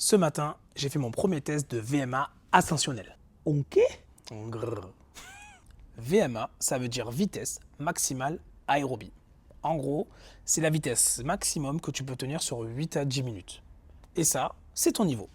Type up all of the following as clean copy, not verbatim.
Ce matin, j'ai fait mon premier test de VMA ascensionnel. Ok. Grrr. VMA, ça veut dire vitesse maximale aérobie. En gros, c'est la vitesse maximum que tu peux tenir sur 8 à 10 minutes. Et ça, c'est ton niveau.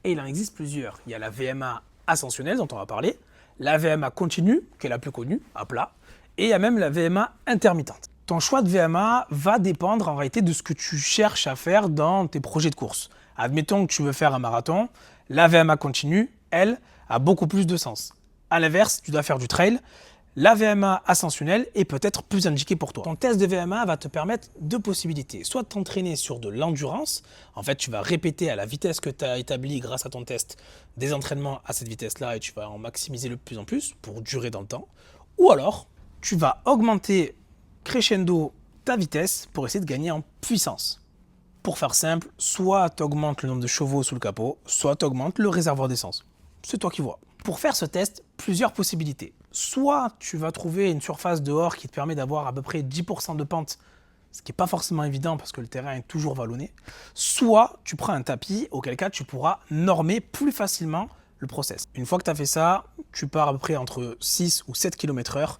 Et il en existe plusieurs. Il y a la VMA ascensionnelle dont on va parler, la VMA continue, qui est la plus connue, à plat, et il y a même la VMA intermittente. Ton choix de VMA va dépendre en réalité de ce que tu cherches à faire dans tes projets de course. Admettons que tu veux faire un marathon, la VMA continue, elle, a beaucoup plus de sens. À l'inverse, tu dois faire du trail, la VMA ascensionnelle est peut-être plus indiquée pour toi. Ton test de VMA va te permettre deux possibilités. Soit de t'entraîner sur de l'endurance, en fait tu vas répéter à la vitesse que tu as établie grâce à ton test des entraînements à cette vitesse-là et tu vas en maximiser de plus en plus pour durer dans le temps. Ou alors, tu vas augmenter crescendo ta vitesse pour essayer de gagner en puissance. Pour faire simple, soit tu augmentes le nombre de chevaux sous le capot, soit tu augmentes le réservoir d'essence. C'est toi qui vois. Pour faire ce test, plusieurs possibilités. Soit tu vas trouver une surface dehors qui te permet d'avoir à peu près 10% de pente, ce qui n'est pas forcément évident parce que le terrain est toujours vallonné. Soit tu prends un tapis, auquel cas tu pourras normer plus facilement le process. Une fois que tu as fait ça, tu pars à peu près entre 6 ou 7 km/h.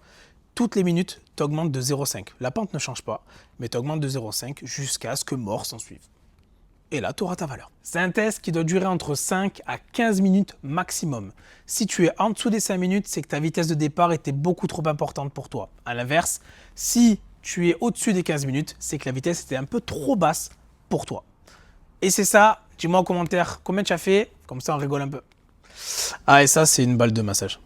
Toutes les minutes, tu augmentes de 0,5. La pente ne change pas, mais tu augmentes de 0,5 jusqu'à ce que mort s'en suive. Et là, tu auras ta valeur. C'est un test qui doit durer entre 5 à 15 minutes maximum. Si tu es en dessous des 5 minutes, c'est que ta vitesse de départ était beaucoup trop importante pour toi. À l'inverse, si tu es au-dessus des 15 minutes, c'est que la vitesse était un peu trop basse pour toi. Et c'est ça, dis-moi en commentaire combien tu as fait, comme ça on rigole un peu. Ah, et ça, c'est une balle de massage.